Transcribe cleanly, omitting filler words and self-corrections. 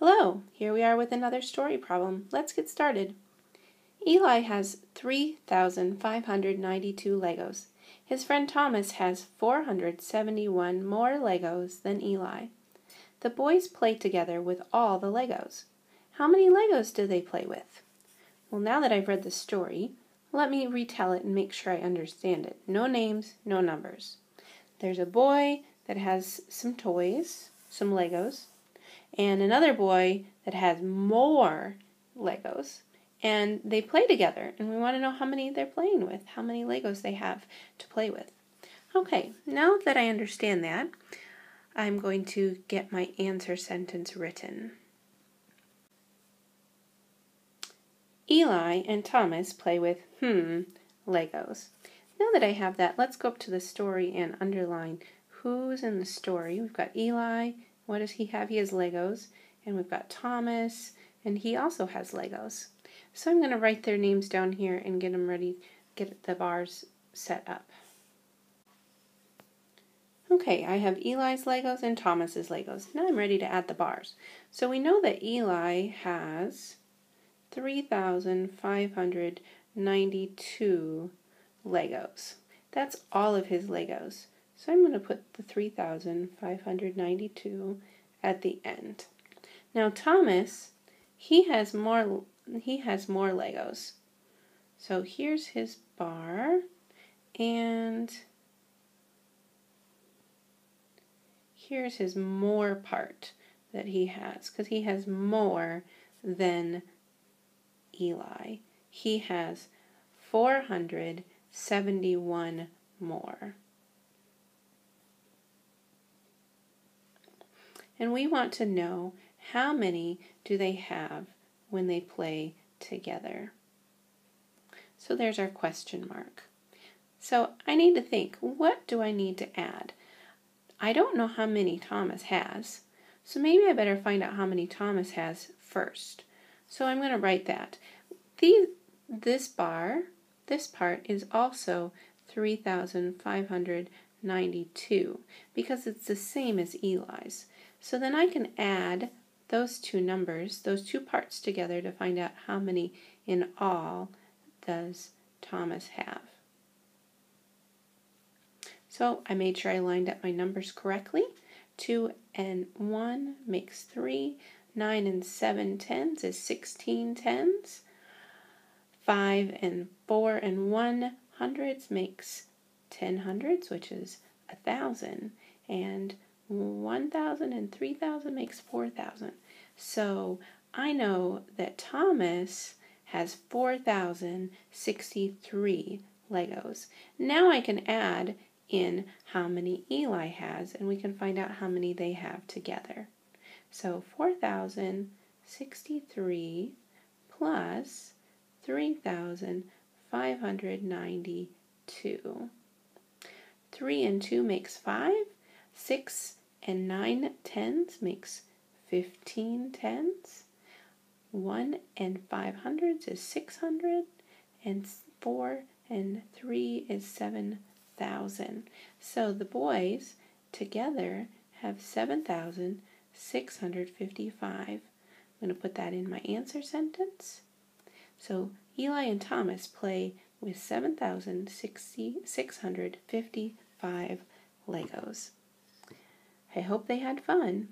Hello, here we are with another story problem. Let's get started. Eli has 3,592 Legos. His friend Thomas has 471 more Legos than Eli. The boys play together with all the Legos. How many Legos do they play with? Well, now that I've read the story, let me retell it and make sure I understand it. No names, no numbers. There's a boy that has some toys, some Legos, and another boy that has more Legos, and they play together, and we want to know how many they're playing with, how many Legos they have to play with. Okay, now that I understand that, I'm going to get my answer sentence written. Eli and Thomas play with Legos. Now that I have that, let's go up to the story and underline who's in the story. We've got Eli. What does he have? He has Legos. And we've got Thomas, and he also has Legos. So I'm going to write their names down here and get them ready, get the bars set up. Okay, I have Eli's Legos and Thomas's Legos. Now I'm ready to add the bars. So we know that Eli has 3,592 Legos. That's all of his Legos. So I'm going to put the 3,592 at the end. Now Thomas, he has more Legos. So here's his bar, and here's his more part that he has, because he has more than Eli. He has 471 more. And we want to know how many do they have when they play together. So there's our question mark. So I need to think, what do I need to add? I don't know how many Thomas has, so maybe I better find out how many Thomas has first. So I'm going to write that. This part is also 3,592 because it's the same as Eli's. So then I can add those two numbers, those two parts together to find out how many in all does Thomas have. So I made sure I lined up my numbers correctly. 2 and 1 makes 3. 9 and 7 tens is 16 tens. 5 and 4 and 1 hundreds makes 10 hundreds, which is 1,000. And 1,000 and 3,000 makes 4,000. So I know that Thomas has 4,063 Legos. Now I can add in how many Eli has, and we can find out how many they have together. So 4,063 plus 3,592. 3 and 2 makes 5. 6 and 9 tens makes 15 tens. 1 and 5 hundreds is 600. And 4 and 3 is 7,000. So the boys together have 7,655. I'm going to put that in my answer sentence. So Eli and Thomas play with 7,655 Legos. I hope they had fun.